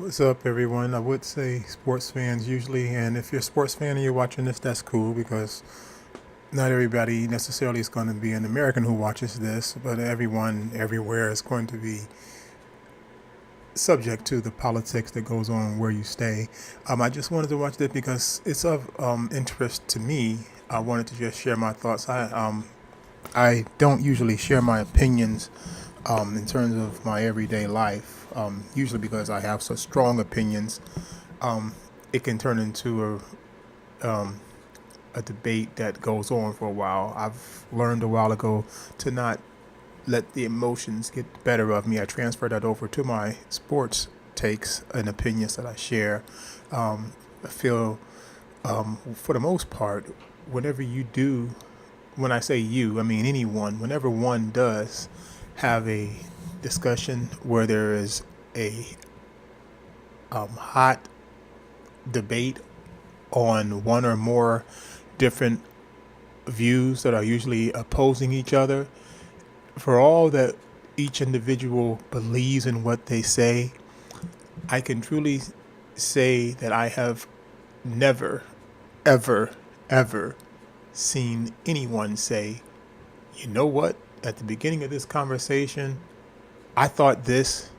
What's up, everyone? I would say sports fans usually, and if you're a sports fan and you're watching this, that's cool because not everybody necessarily is going to be an American who watches this, but everyone everywhere is going to be subject to the politics that goes on where you stay. I just wanted to watch this because it's of interest to me. I wanted to just share my thoughts. I don't usually share my opinions in terms of my everyday life, usually because I have such strong opinions. It can turn into a debate that goes on for a while. I've learned a while ago to not let the emotions get the better of me. I transfer that over to my sports takes and opinions that I share. I feel, for the most part, whenever you do, when I say you, I mean anyone, whenever one does have a discussion where there is a hot debate on one or more different views that are usually opposing each other, for all that each individual believes in what they say, I can truly say that I have never, ever, ever seen anyone say, you know what, at the beginning of this conversation, I thought this,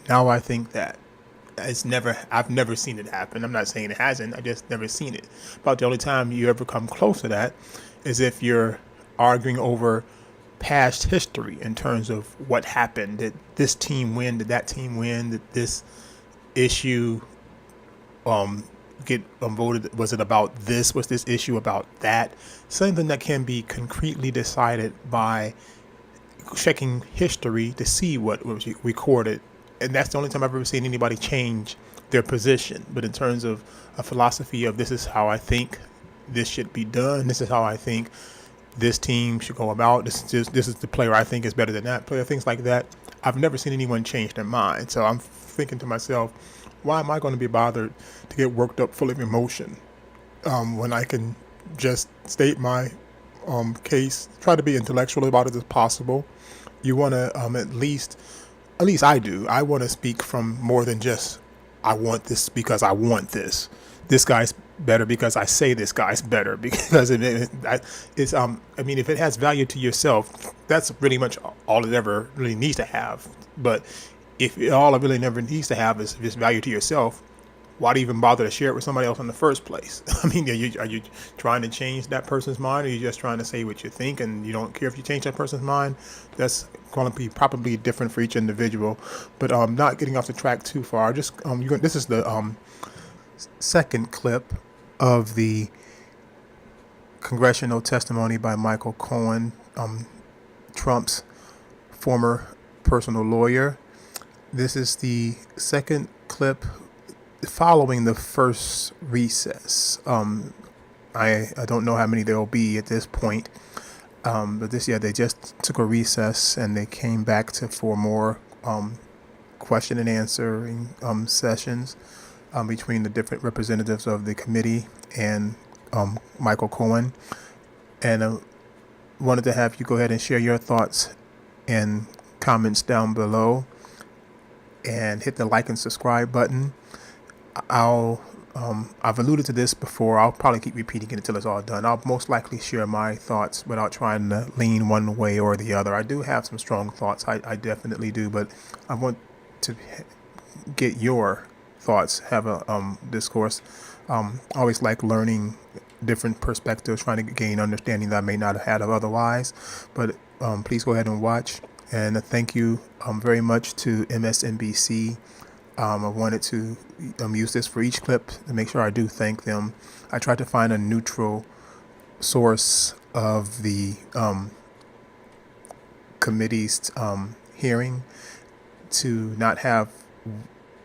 now I think that. I've never seen it happen. I'm not saying it hasn't, I just never seen it. About the only time you ever come close to that is if you're arguing over past history in terms of what happened. Did this team win? Did that team win? Did this issue get voted? Was it about this? Was this issue about that? Something that can be concretely decided by checking history to see what was recorded. And that's the only time I've ever seen anybody change their position. But in terms of a philosophy of this is how I think this should be done, this is how I think this team should go about, this is the player I think is better than that player, things like that, I've never seen anyone change their mind. So I'm thinking to myself, why am I going to be bothered to get worked up full of emotion when I can just state my case, try to be intellectual about it as possible. You want to at least I do. I want to speak from more than just I want this because I want this. This guy's better because I say this guy's better because it's I mean, if it has value to yourself, that's really much all it ever really needs to have. But if all it really never needs to have is just value to yourself, why do you even bother to share it with somebody else in the first place? I mean, are you trying to change that person's mind, or are you just trying to say what you think and you don't care if you change that person's mind? That's going to be probably different for each individual. But not getting off the track too far. Just this is the second clip of the congressional testimony by Michael Cohen, Trump's former personal lawyer. This is the second clip following the first recess. I don't know how many there will be at this point, but they just took a recess and they came back for more question and answering sessions between the different representatives of the committee and Michael Cohen. And wanted to have you go ahead and share your thoughts and comments down below, and hit the like and subscribe button. I've alluded to this before. I'll probably keep repeating it until it's all done. I'll most likely share my thoughts without trying to lean one way or the other. I do have some strong thoughts. I definitely do, but I want to get your thoughts, have a discourse. I always like learning different perspectives, trying to gain understanding that I may not have had of otherwise. But please go ahead and watch. And thank you very much to MSNBC. I wanted to use this for each clip to make sure I do thank them. I tried to find a neutral source of the committee's hearing to not have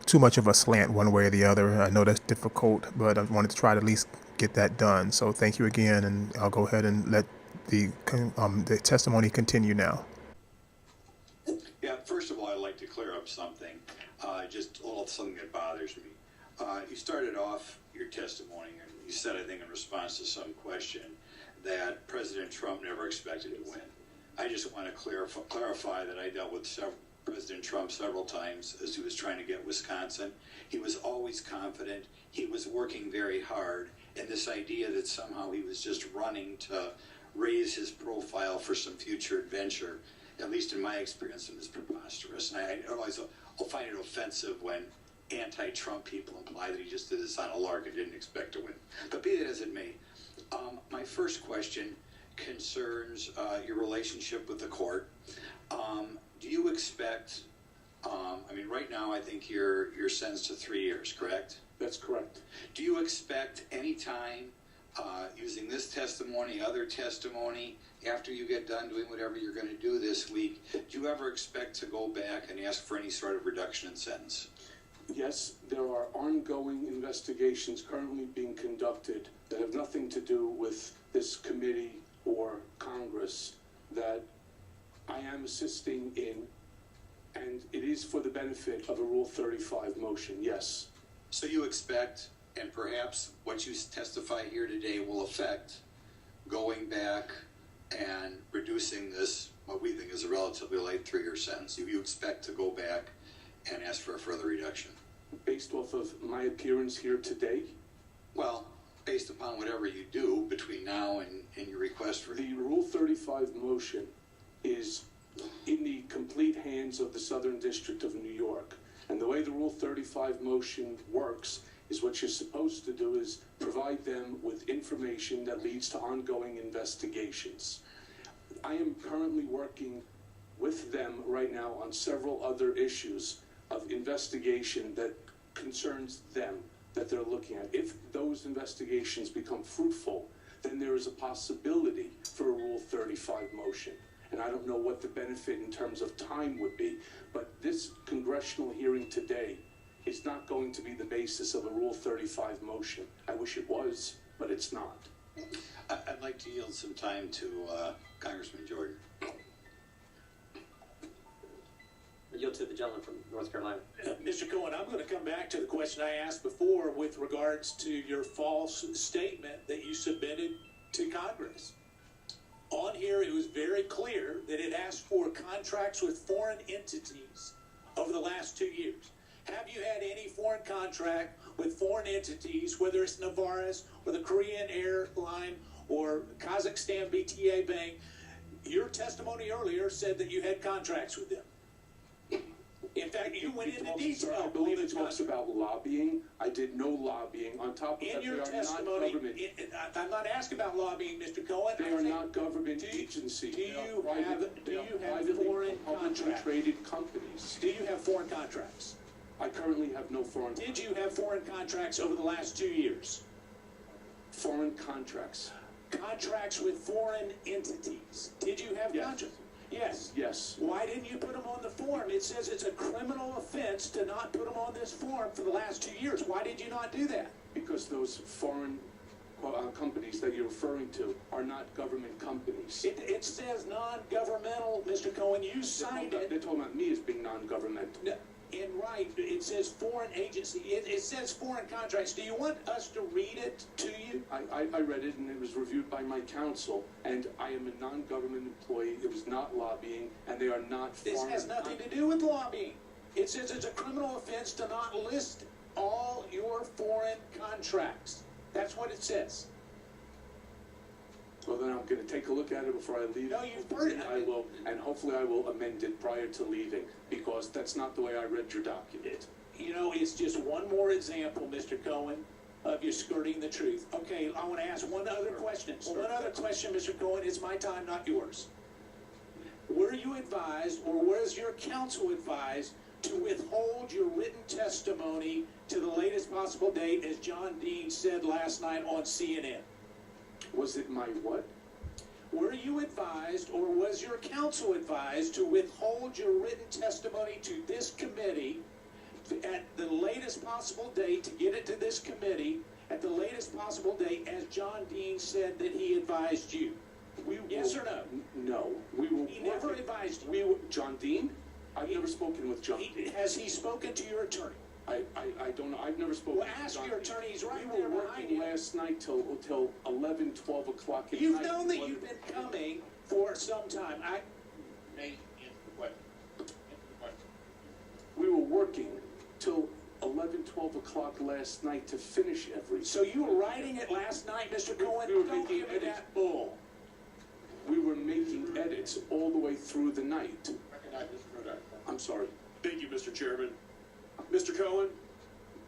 too much of a slant one way or the other. I know that's difficult, but I wanted to try to at least get that done. So thank you again, and I'll go ahead and let the testimony continue now. Yeah, first of all, I'd like to clear up something. Just a little something that bothers me. You started off your testimony, and you said, I think, in response to some question, that President Trump never expected to win. I just want to clarify that I dealt with President Trump several times as he was trying to get Wisconsin. He was always confident. He was working very hard. And this idea that somehow he was just running to raise his profile for some future adventure, at least in my experience, it was preposterous. And I always I'll find it offensive when anti-Trump people imply that he just did this on a lark and didn't expect to win. But be that as it may, my first question concerns your relationship with the court. Do you expect, I mean, right now I think you're sentenced to 3 years, correct? That's correct. Do you expect any time using this testimony, other testimony, after you get done doing whatever you're going to do this week, do you ever expect to go back and ask for any sort of reduction in sentence? Yes, there are ongoing investigations currently being conducted that have nothing to do with this committee or Congress that I am assisting in, and it is for the benefit of a Rule 35 motion, yes. So you expect, and perhaps what you testify here today will affect going back and reducing this, what we think is a relatively light 3-year sentence. You expect to go back and ask for a further reduction? Based off of my appearance here today? Well, based upon whatever you do between now and your request for... The Rule 35 motion is in the complete hands of the Southern District of New York. And the way the Rule 35 motion works is what you're supposed to do is provide them with information that leads to ongoing investigations. I am currently working with them right now on several other issues of investigation that concerns them that they're looking at. If those investigations become fruitful, then there is a possibility for a Rule 35 motion. And I don't know what the benefit in terms of time would be, but this congressional hearing today is not going to be the basis of a Rule 35 motion. I wish it was, but it's not. I'd like to yield some time to Congressman Jordan. I yield to the gentleman from North Carolina. Mr. Cohen, I'm going to come back to the question I asked before with regards to your false statement that you submitted to Congress. On here, it was very clear that it asked for contracts with foreign entities over the last 2 years. Have you had any foreign contract with foreign entities, whether it's Novartis or the Korean Airline or Kazakhstan BTA Bank? Your testimony earlier said that you had contracts with them. In fact, you went into detail. I believe it talks about lobbying. I did no lobbying. On top of that, In your they are testimony, not government. I'm not asking about lobbying, Mr. Cohen. They are not government agencies. Do you have foreign contracts? Traded companies. Do you have foreign contracts? I currently have no foreign. Did you have foreign contracts over the last 2 years? Foreign contracts? Contracts with foreign entities. Did you have Yes. contracts? Yes. Yes. Why didn't you put them on the form? It says it's a criminal offense to not put them on this form for the last 2 years. Why did you not do that? Because those foreign companies that you're referring to are not government companies. It says non-governmental, Mr. Cohen. You signed it. They're talking about me as being non-governmental. No, and right, it says foreign agency. It says foreign contracts. Do you want us to read it to you? I read it, and it was reviewed by my counsel, and I am a non-government employee. It was not lobbying, and they are not This foreign. has nothing to do with lobbying. It says it's a criminal offense to not list all your foreign contracts. That's what it says. Well, then I'm going to take a look at it before I leave. No, you've heard it. I will, and hopefully I will amend it prior to leaving, because that's not the way I read your document. You know, it's just one more example, Mr. Cohen, of you skirting the truth. Okay, I want to ask one other question. One other question, Mr. Cohen. It's my time, not yours. Were you advised, or was your counsel advised, to withhold your written testimony to the latest possible date, as John Dean said last night on CNN? Was it my what? Were you advised, or was your counsel advised, to withhold your written testimony to this committee at the latest possible date, to get it to this committee at the latest possible date, as John Dean said that he advised you? Yes or no? No. We will. He never advised you. John Dean? I've never spoken with John Dean. Has he spoken to your attorney? I don't know. I've never spoken Well, with ask John your Dean. attorney. He's right We there were behind working you. last night till 11, 12 o'clock at You've night. known that you've been coming for some time. May answer the question. Answer the question. o'clock last night to finish everything. So you were writing it last night, Mr. Cohen? We were Don't making give me edits. that bull. We were making edits all the way through the night. I'm sorry. Thank you, Mr. Chairman. Mr. Cohen,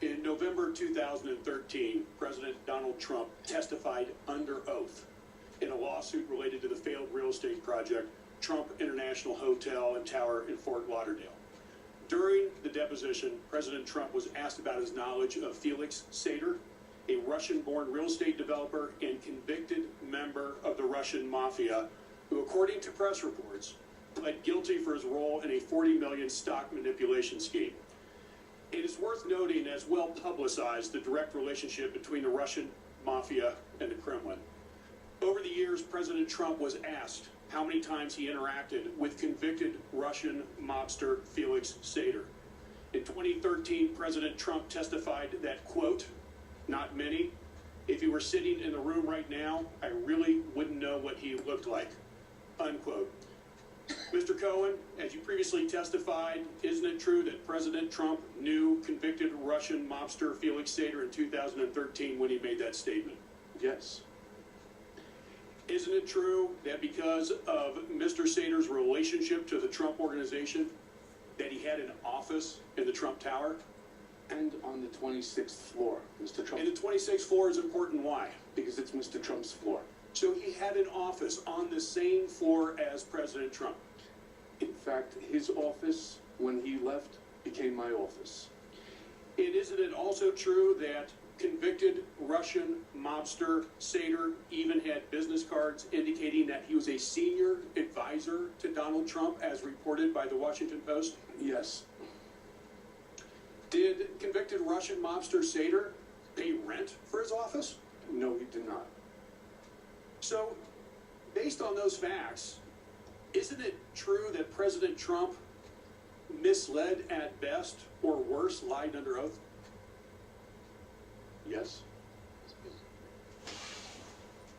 in November 2013, President Donald Trump testified under oath in a lawsuit related to the failed real estate project, Trump International Hotel and Tower in Fort Lauderdale. During the deposition, President Trump was asked about his knowledge of Felix Sater, a Russian-born real estate developer and convicted member of the Russian mafia, who, according to press reports, pled guilty for his role in a $40 million stock manipulation scheme. It is worth noting, as well publicized, the direct relationship between the Russian mafia and the Kremlin. Over the years, President Trump was asked how many times he interacted with convicted Russian mobster Felix Sater. In 2013, President Trump testified that, quote, "Not many. If he were sitting in the room right now, I really wouldn't know what he looked like," unquote. Mr. Cohen, as you previously testified, isn't it true that President Trump knew convicted Russian mobster Felix Sater in 2013 when he made that statement? Yes. Isn't it true that because of Mr. Sater's relationship to the Trump organization, that he had an office in the Trump Tower? And on the 26th floor, Mr. Trump. And the 26th floor is important. Why? Because it's Mr. Trump's floor. So he had an office on the same floor as President Trump. In fact, his office, when he left, became my office. And isn't it also true that convicted Russian mobster Sater even had business cards indicating that he was a senior advisor to Donald Trump, as reported by the Washington Post? Yes. Did convicted Russian mobster Sater pay rent for his office? No, he did not. So, based on those facts, isn't it true that President Trump misled at best, or worse, lied under oath? Yes.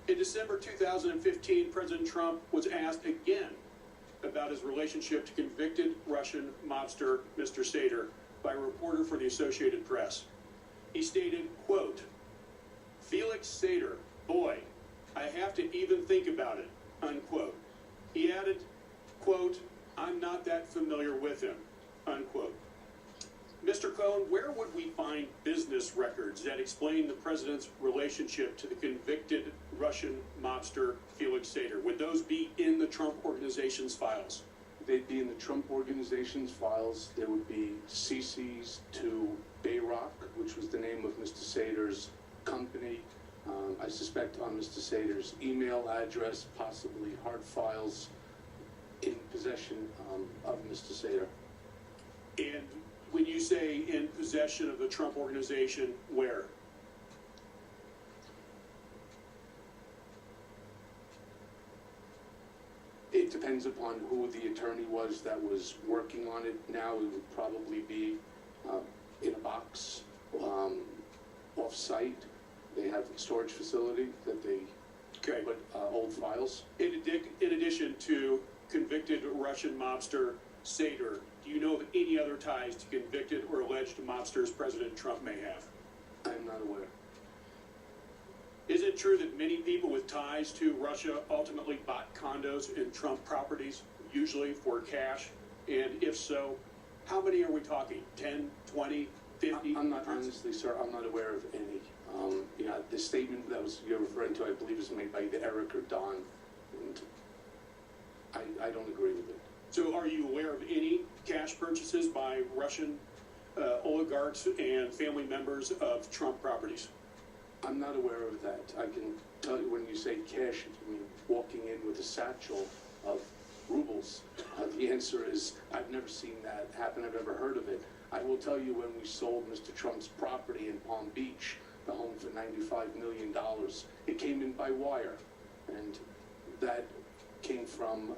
In December 2015, President Trump was asked again about his relationship to convicted Russian mobster Mr. Sater by a reporter for the Associated Press. He stated, quote, "Felix Sater, boy, I have to even think about it," unquote. He added, quote, "I'm not that familiar with him," unquote. Mr. Cohen, where would we find business records that explain the president's relationship to the convicted Russian mobster Felix Sater? Would those be in the Trump Organization's files? They'd be in the Trump Organization's files. There would be CCs to Bayrock, which was the name of Mr. Sater's company. I suspect on Mr. Sater's email address, possibly hard files in possession of Mr. Sater. And when you say in possession of the Trump Organization, where? It depends upon who the attorney was that was working on it. Now it would probably be in a box, off-site. They have a storage facility that they Okay. put old files. In addition to convicted Russian mobster Sater, do you know of any other ties to convicted or alleged mobsters President Trump may have? I'm not aware. Is it true that many people with ties to Russia ultimately bought condos in Trump properties, usually for cash? And if so, how many are we talking? 10, 20, 50? I'm not, honestly, sir, I'm not aware of any. The statement that you're referring to, I believe, is made by either Eric or Don, and I don't agree with it. So are you aware of any cash purchases by Russian oligarchs and family members of Trump properties? I'm not aware of that. I can tell you, when you say cash, you mean walking in with a satchel of rubles. The answer is, I've never seen that happen. I've never heard of it. I will tell you, when we sold Mr. Trump's property in Palm Beach, the home for $95 million, it came in by wire. And that came from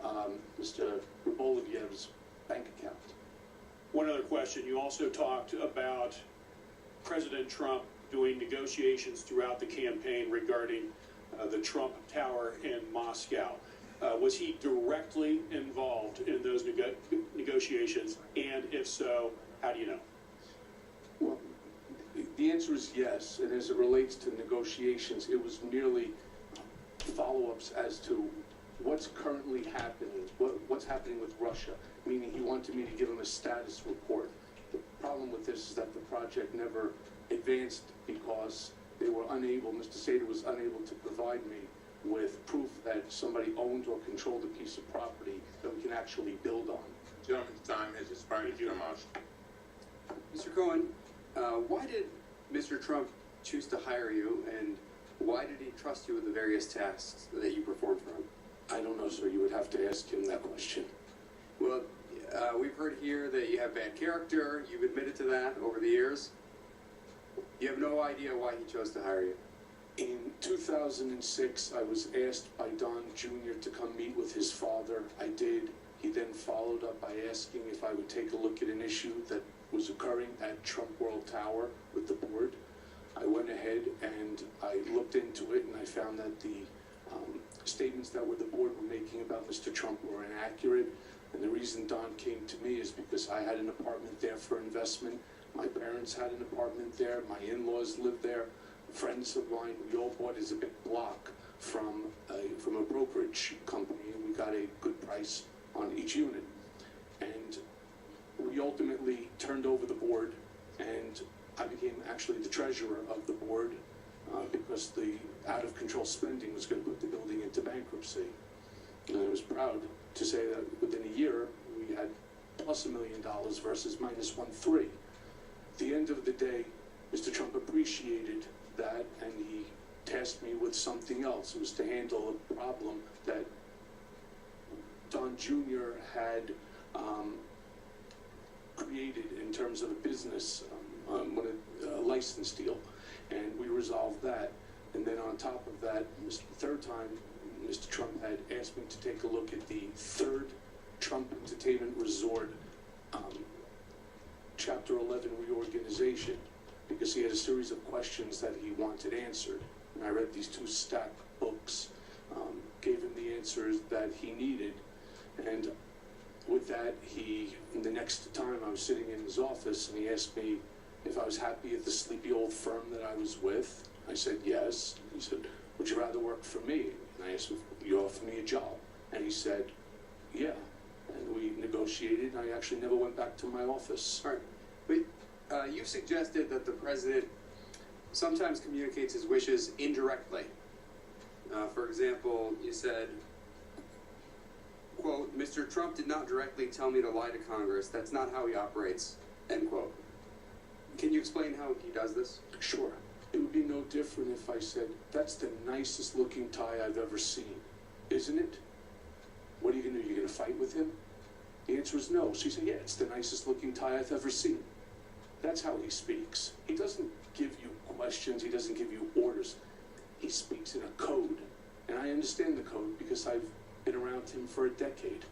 Mr. Ruboliev's bank account. One other question. You also talked about President Trump doing negotiations throughout the campaign regarding the Trump Tower in Moscow. Was he directly involved in those negotiations? And if so, how do you know? Well, The answer is yes, and as it relates to negotiations, it was merely follow-ups as to what's currently happening, what's happening with Russia, meaning he wanted me to give him a status report. The problem with this is that the project never advanced because they were unable, Mr. Sater was unable to provide me with proof that somebody owned or controlled a piece of property that we can actually build on. Gentleman's time has expired. Your motion. Mr. Cohen, why did Mr. Trump choose to hire you, and why did he trust you with the various tasks that you performed for him? I don't know, sir. You would have to ask him that question. Well, we've heard here that you have bad character. You've admitted to that over the years. You have no idea why he chose to hire you. In 2006, I was asked by Don Jr. to come meet with his father. I did. He then followed up by asking if I would take a look at an issue that was occurring at Trump World Tower with the board. I went ahead and I looked into it, and I found that the statements that the board were making about Mr. Trump were inaccurate. And the reason Don came to me is because I had an apartment there for investment. My parents had an apartment there. My in-laws lived there. Friends of mine, we all bought as a big block from a brokerage company, and we got a good price on each unit. And we ultimately turned over the board, and I became actually the treasurer of the board because the out-of-control spending was going to put the building into bankruptcy. And I was proud to say that within a year, we had plus $1 million versus minus 1.3. At the end of the day, Mr. Trump appreciated that, and he tasked me with something else. It was to handle a problem that Don Jr. had created in terms of a business, a license deal, and we resolved that. And then on top of that, the third time, Mr. Trump had asked me to take a look at the third Trump Entertainment Resort Chapter 11 reorganization, because he had a series of questions that he wanted answered. And I read these two stacked books, gave him the answers that he needed, and with that, the next time I was sitting in his office, and he asked me if I was happy at the sleepy old firm that I was with. I said yes. He said, would you rather work for me? And I asked him, will you offer me a job? And he said, yeah. And we negotiated, and I actually never went back to my office. All right. But you suggested that the president sometimes communicates his wishes indirectly. For example, you said, quote, Mr. Trump did not directly tell me to lie to Congress. That's not how he operates, end quote. Can you explain how he does this? Sure. It would be no different if I said, that's the nicest looking tie I've ever seen, isn't it? What are you going to do? You're going to fight with him? The answer is no. So you say, yeah, it's the nicest looking tie I've ever seen. That's how he speaks. He doesn't give you questions. He doesn't give you orders. He speaks in a code. And I understand the code because I've been around him for a decade.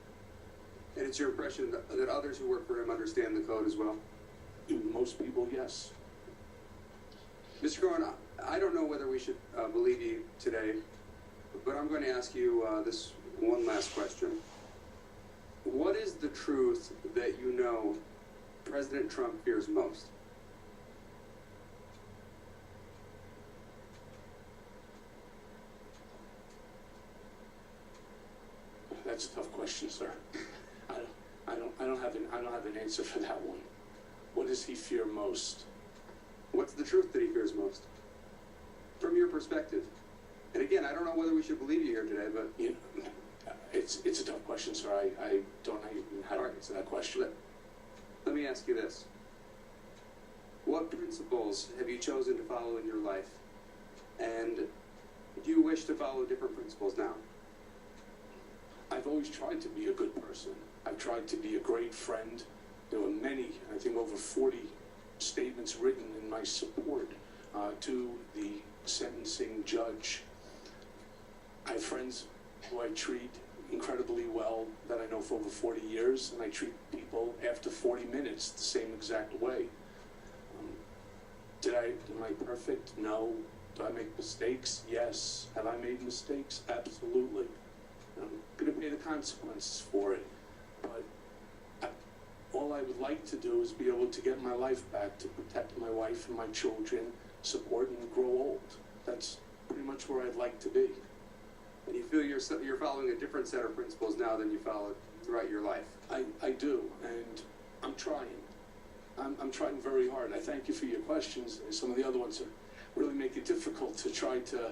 And it's your impression that others who work for him understand the code as well? Most people, yes. Mr. Cohen, I don't know whether we should believe you today, but I'm going to ask you this one last question. What is the truth that you know President Trump fears most? That's a tough question, sir. I don't have an answer for that one. What does he fear most? What's the truth that he fears most? From your perspective. And again, I don't know whether we should believe you here today, but... You know, it's a tough question, sir. I don't know how to answer that question. Let me ask you this. What principles have you chosen to follow in your life? And do you wish to follow different principles now? I've always tried to be a good person. I've tried to be a great friend. There were many, I think over 40 statements written in my support to the sentencing judge. I have friends who I treat incredibly well that I know for over 40 years, and I treat people after 40 minutes the same exact way. Am I perfect? No. Do I make mistakes? Yes. Have I made mistakes? Absolutely. I'm going to pay the consequences for it. But all all I would like to do is be able to get my life back to protect my wife and my children, support and grow old. That's pretty much where I'd like to be. And you feel you're following a different set of principles now than you followed throughout your life? I do, and I'm trying. I'm trying very hard. I thank you for your questions. Some of the other ones really make it difficult to try to,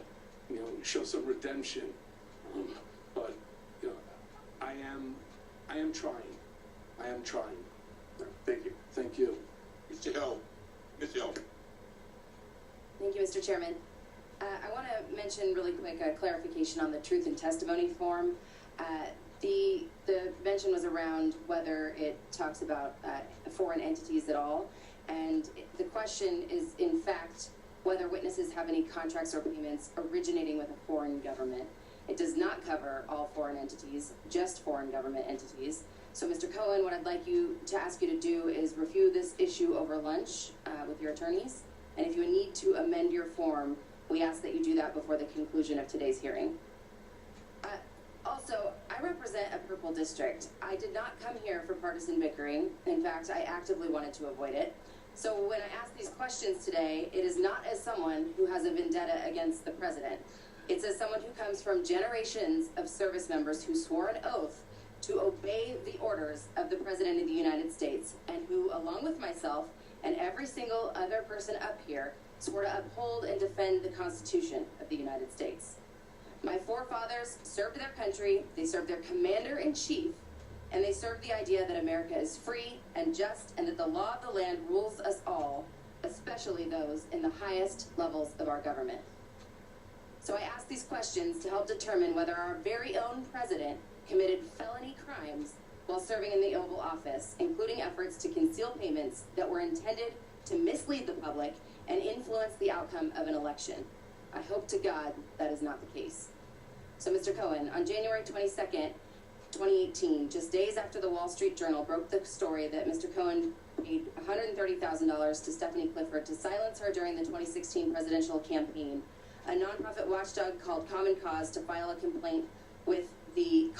show some redemption. But I am trying. I am trying. Thank you. Thank you. Mr. Hill. Ms. Hill. Thank you, Mr. Chairman. I want to mention really quick a clarification on the truth and testimony form. The mention was around whether it talks about foreign entities at all, and the question is, in fact, whether witnesses have any contracts or payments originating with a foreign government. It does not cover all foreign entities, just foreign government entities. So, Mr. Cohen, what I'd like to ask you to do is review this issue over lunch with your attorneys, and if you need to amend your form, we ask that you do that before the conclusion of today's hearing. Also, I represent a purple district. I did not come here for partisan bickering. In fact, I actively wanted to avoid it. So when I ask these questions today, it is not as someone who has a vendetta against the president. It's as someone who comes from generations of service members who swore an oath to obey the orders of the President of the United States, and who, along with myself and every single other person up here, swore to uphold and defend the Constitution of the United States. My forefathers served their country, they served their commander-in-chief, and they served the idea that America is free and just, and that the law of the land rules us all, especially those in the highest levels of our government. So I ask these questions to help determine whether our very own president committed felony crimes while serving in the Oval Office, including efforts to conceal payments that were intended to mislead the public and influence the outcome of an election. I hope to God that is not the case. So, Mr. Cohen, on January 22nd, 2018, just days after the Wall Street Journal broke the story that Mr. Cohen paid $130,000 to Stephanie Clifford to silence her during the 2016 presidential campaign, a nonprofit watchdog called Common Cause filed a complaint with the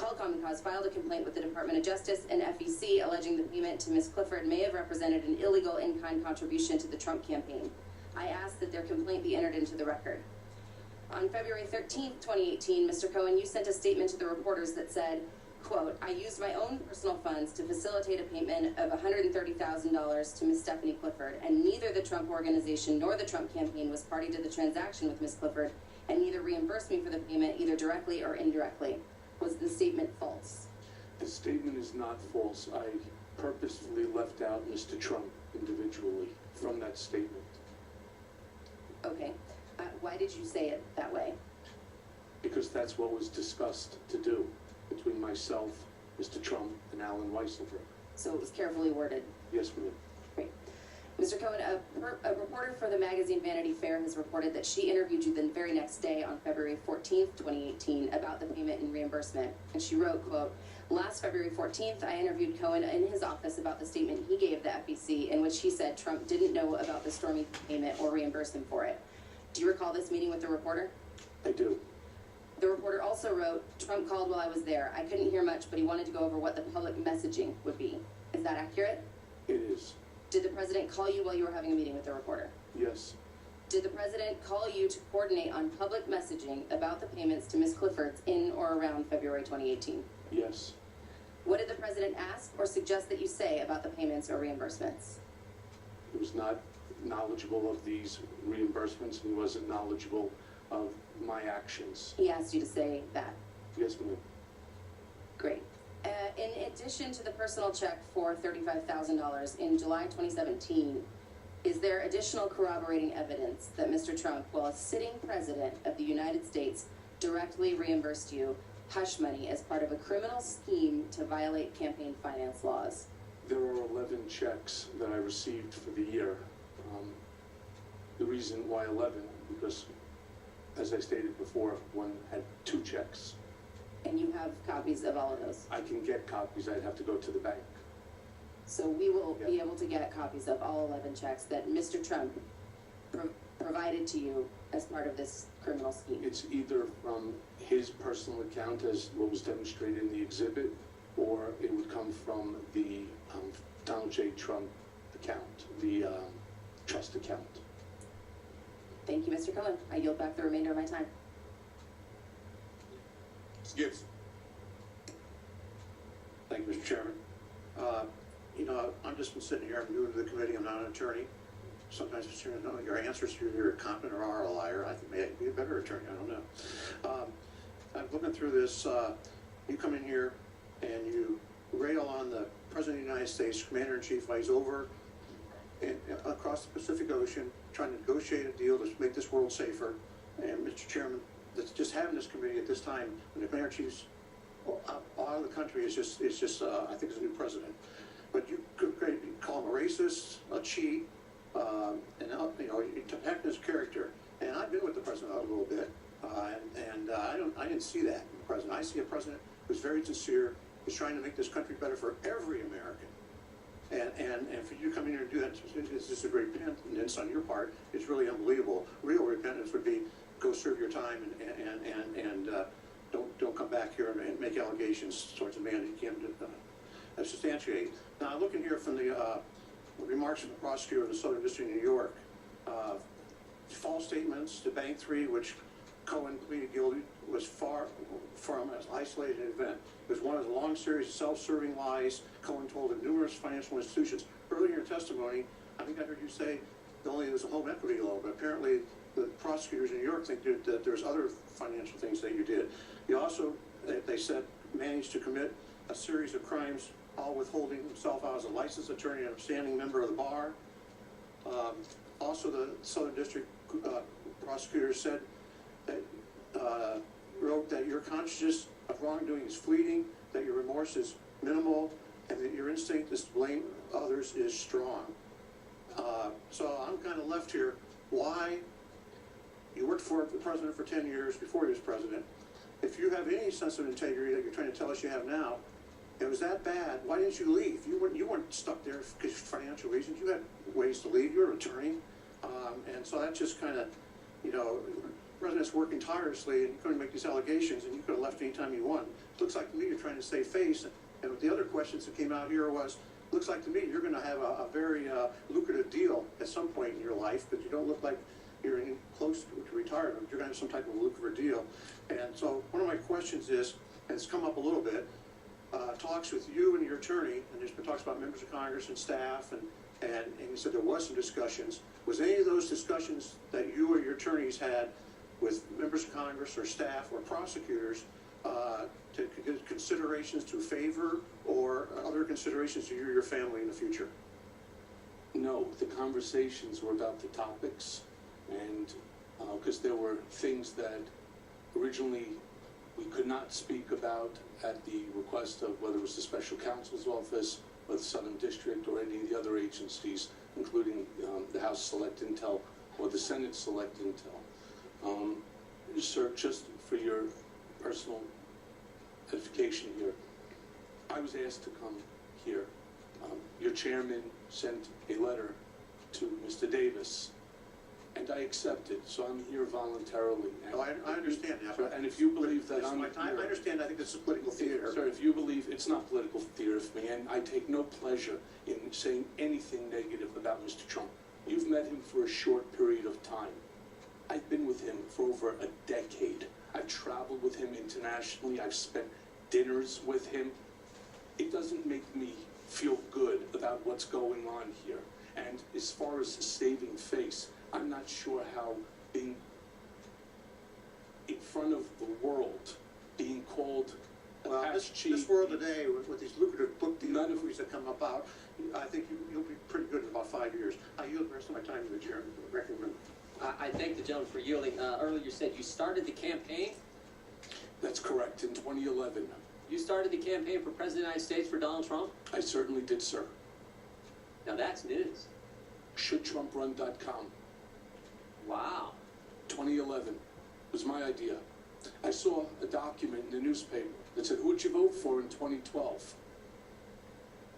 Department of Justice and FEC, alleging the payment to Ms. Clifford may have represented an illegal in-kind contribution to the Trump campaign. I ask that their complaint be entered into the record. On February 13th, 2018, Mr. Cohen, you sent a statement to the reporters that said, quote, I used my own personal funds to facilitate a payment of $130,000 to Ms. Stephanie Clifford, and neither the Trump organization nor the Trump campaign was party to the transaction with Ms. Clifford, and neither reimbursed me for the payment either directly or indirectly. Was the statement false? The statement is not false. I purposefully left out Mr. Trump individually from that statement. Okay. Why did you say it that way? Because that's what was discussed to do between myself, Mr. Trump, and Alan Weisselberg. So it was carefully worded. Yes, ma'am. Great. Mr. Cohen, a reporter for the magazine Vanity Fair has reported that she interviewed you the very next day on February 14th, 2018, about the payment and reimbursement. And she wrote, quote, last February 14th, I interviewed Cohen in his office about the statement he gave the FEC, in which he said Trump didn't know about the Stormy payment or reimburse him for it. Do you recall this meeting with the reporter? I do. The reporter also wrote, Trump called while I was there. I couldn't hear much, but he wanted to go over what the public messaging would be. Is that accurate? It is. Did the president call you while you were having a meeting with the reporter? Yes. Did the president call you to coordinate on public messaging about the payments to Ms. Clifford's in or around February 2018? Yes. What did the president ask or suggest that you say about the payments or reimbursements? He was not knowledgeable of these reimbursements, and he wasn't knowledgeable of my actions. He asked you to say that. Yes, ma'am. Great. In addition to the personal check for $35,000 in July 2017, is there additional corroborating evidence that Mr. Trump, while a sitting president of the United States, directly reimbursed you hush money as part of a criminal scheme to violate campaign finance laws? There are 11 checks that I received for the year. The reason why 11, because, as I stated before, one had 2 checks. And you have copies of all of those? I can get copies. I'd have to go to the bank. So we will be able to get copies of all 11 checks that Mr. Trump provided to you as part of this criminal scheme. It's either from his personal account, as what was demonstrated in the exhibit, or it would come from the Donald J. Trump account, the trust account. Thank you, Mr. Cohen. I yield back the remainder of my time. Mr. Gibbs. Thank you, Mr. Chairman. You know, I'm just been sitting here, I'm new to the committee, I'm not an attorney. Sometimes, Mr. Chairman, no, your answers to you're competent or are a liar. I think maybe be a better attorney, I don't know. I'm looking through this, you come in here and you rail on the President of the United States, Commander-in-Chief, while he's over and across the Pacific Ocean, trying to negotiate a deal to make this world safer. And Mr. Chairman, that's just having this committee at this time when the Commander-in-Chief's out of the country is just I think it's a new president. But you could call him a racist, a cheat, and you know, attack his character. And I've been with the president a little bit, and I didn't see that in the president. I see a president who's very sincere, who's trying to make this country better for every American. And for you to come in here and do that, it's just a great repentance on your part. It's really unbelievable. Real repentance would be go serve your time and don't come back here and make allegations towards a man that you can't substantiate. Now, looking here from the remarks from the prosecutor of the Southern District of New York, false statements to Bank 3, which Cohen pleaded guilty, was far from an isolated event. It was one of the long series of self-serving lies Cohen told of numerous financial institutions. Earlier in your testimony, I think I heard you say that only there was a home equity loan, but apparently the prosecutors in New York think that there's other financial things that you did. You also, they said, managed to commit a series of crimes, all withholding himself out as a licensed attorney and a standing member of the bar. Also, the Southern District prosecutor said that, wrote that your consciousness of wrongdoing is fleeting, that your remorse is minimal, and that your instinct to blame others is strong. So I'm kind of left here. Why? You worked for the president for 10 years before he was president. If you have any sense of integrity that you're trying to tell us you have now, it was that bad, why didn't you leave? You weren't stuck there because of financial reasons. You had ways to leave. You're an attorney. And so that's just kind of, you know, the president's working tirelessly and you couldn't make these allegations and you could have left anytime you want. It looks like to me you're trying to save face. And with the other questions that came out here was, looks like to me you're going to have a very lucrative deal at some point in your life, but you don't look like you're in close to retirement. You're going to have some type of lucrative deal. And so one of my questions is, and it's come up a little bit, talks with you and your attorney, and there's been talks about members of Congress and staff, and you said there was some discussions. Was any of those discussions that you or your attorneys had with members of Congress or staff or prosecutors to get considerations to favor or other considerations to you or your family in the future? No, the conversations were about the topics, and because there were things that originally we could not speak about at the request of whether it was the special counsel's office or the Southern District or any of the other agencies, including the House Select Intel or the Senate Select Intel. Sir, just for your personal edification here, I was asked to come here. Your chairman sent a letter to Mr. Davis, and I accepted, so I'm here voluntarily. No, I understand that. Sir, and if you believe that I'm my time, I understand. I think this is political theater. Sir, if you believe it's not political theater for me, and I take no pleasure in saying anything negative about Mr. Trump. You've met him for a short period of time. I've been with him for over a decade. I've traveled with him internationally. I've spent dinners with him. It doesn't make me feel good about what's going on here. And as far as saving face, I'm not sure how being in front of the world, being called Well, this world today, with these lucrative book deals, movies that come about, I think you'll be pretty good in about 5 years. I yield the rest of my time to the chairman. Recommend. I thank the gentleman for yielding. Earlier you said you started the campaign? That's correct, in 2011. You started the campaign for President of the United States for Donald Trump? I certainly did, sir. Now that's news. ShouldTrumpRun.com. Wow. 2011 was my idea. I saw a document in the newspaper that said, who'd you vote for in 2012?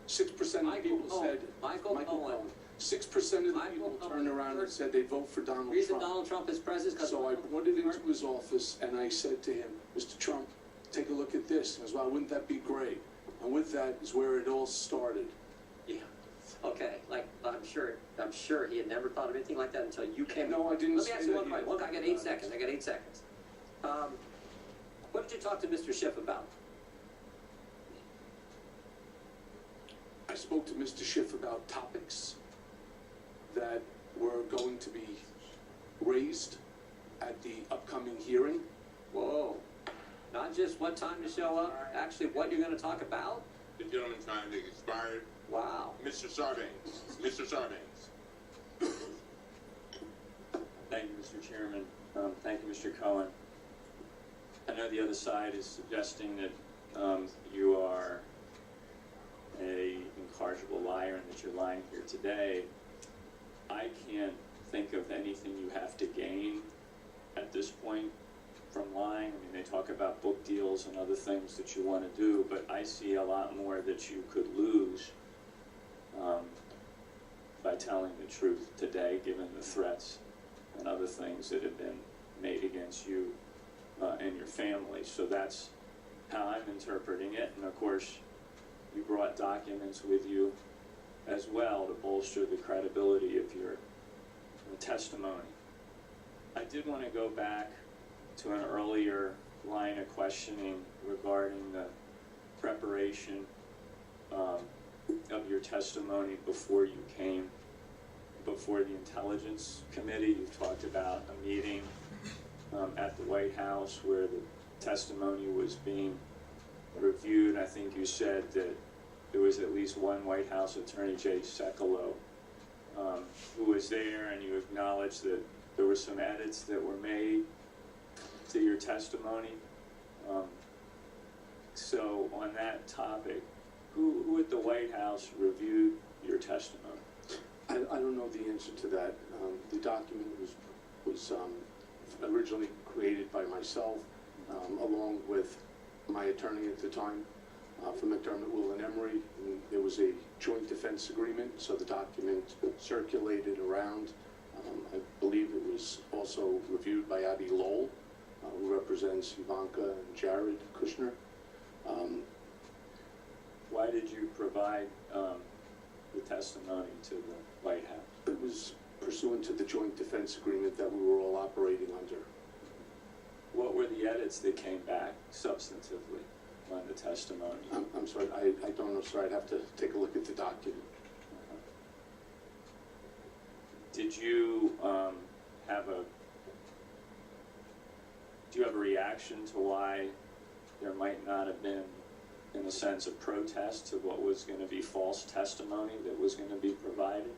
6% of the people said Michael Cohen. 6% of the people turned around and said they'd vote for Donald Reason Trump. Donald Trump is president. So I brought it into his office and I said to him, Mr. Trump, take a look at this. He goes, well, wouldn't that be great? And with that is where it all started. Yeah. Okay, like I'm sure he had never thought of anything like that until you came. No, I didn't Let me say ask you that one question. either. Look, I got 8 seconds. What did you talk to Mr. Schiff about? I spoke to Mr. Schiff about topics that were going to be raised at the upcoming hearing. Whoa. Not just what time to show up, actually what you're going to talk about? The gentleman's time has expired. Wow. Mr. Sarbanes. Mr. Sarbanes. Thank you, Mr. Chairman. Thank you, Mr. Cohen. I know the other side is suggesting that you are a incorrigible liar and that you're lying here today. I can't think of anything you have to gain at this point from lying. I mean, they talk about book deals and other things that you want to do, but I see a lot more that you could lose by telling the truth today, given the threats and other things that have been made against you and your family. So that's how I'm interpreting it. And of course, you brought documents with you as well to bolster the credibility of your testimony. I did want to go back to an earlier line of questioning regarding the preparation of your testimony before you came before the Intelligence Committee. You've talked about a meeting at the White House where the testimony was being reviewed. I think you said that there was at least one White House attorney, Jay Sekulow, who was there, and you acknowledged that there were some edits that were made to your testimony. So on that topic, who at the White House reviewed your testimony? I don't know the answer to that. The document was originally created by myself, along with my attorney at the time, for McDermott, Will and Emery. And there was a joint defense agreement, so the document circulated around. I believe it was also reviewed by Abby Lowell, who represents Ivanka and Jared Kushner. Why did you provide the testimony to the White House? It was pursuant to the joint defense agreement that we were all operating under. What were the edits that came back substantively on the testimony? I'm sorry, I don't know, sir. I'd have to take a look at the document. Did you have a reaction to why there might not have been, in a sense, a protest to what was going to be false testimony that was going to be provided?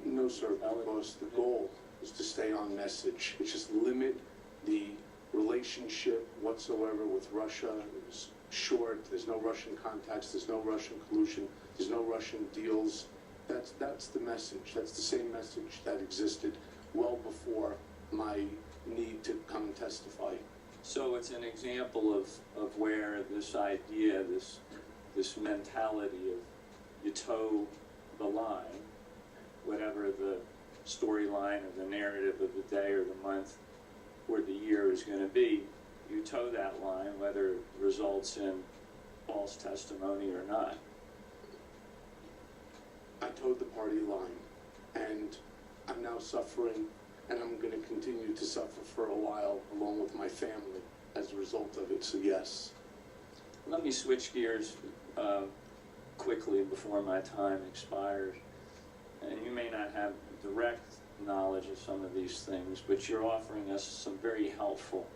No, sir, because the goal is to stay on message. It's just limit the relationship whatsoever with Russia. It was short. There's no Russian contacts. There's no Russian collusion. There's no Russian deals. That's the message. That's the same message that existed well before my need to come and testify. So it's an example of where this idea, this mentality of you toe the line, whatever the storyline or the narrative of the day or the month or the year is going to be, you toe that line, whether it results in false testimony or not. I towed the party line, and I'm now suffering, and I'm going to continue to suffer for a while along with my family as a result of it, so yes. Let me switch gears quickly before my time expires. And you may not have direct knowledge of some of these things, but you're offering us some very helpful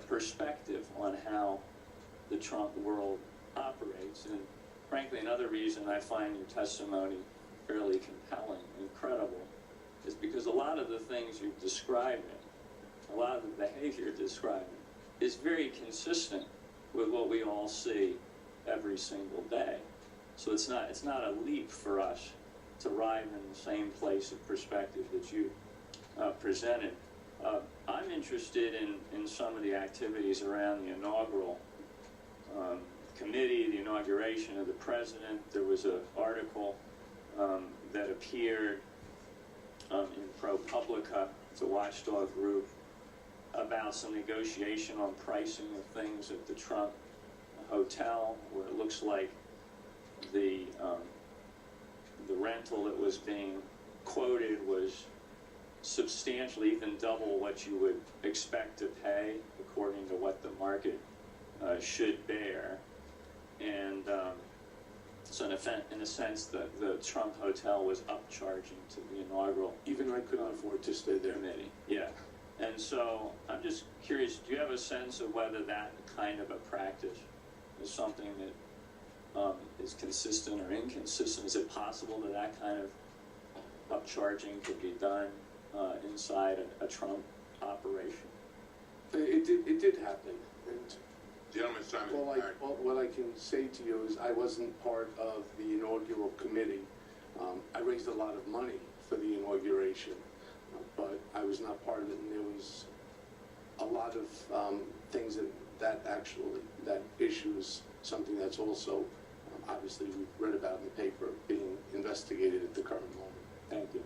perspective on how the Trump world operates. And frankly, another reason I find your testimony fairly compelling and credible is because a lot of the things you're describing, a lot of the behavior you're describing, is very consistent with what we all see every single day. So it's not a leap for us to arrive in the same place of perspective that you presented. I'm interested in some of the activities around the inaugural committee, the inauguration of the president. There was an article that appeared in ProPublica, it's a watchdog group, about some negotiation on pricing of things at the Trump hotel, where it looks like the rental that was being quoted was substantially, even double what you would expect to pay according to what the market should bear. And so in a sense, the Trump Hotel was upcharging to the inaugural Even I couldn't afford to stay there. committee. Yeah. And so I'm just curious, do you have a sense of whether that kind of a practice is something that is consistent or inconsistent? Is it possible that that kind of upcharging could be done inside a Trump operation? It did happen. And Gentleman's time well, has expired. what I can say to you is I wasn't part of the inaugural committee. I raised a lot of money for the inauguration, but I was not part of it, and there was a lot of things that issue is something that's also obviously we've read about in the paper being investigated at the current moment. Thank you.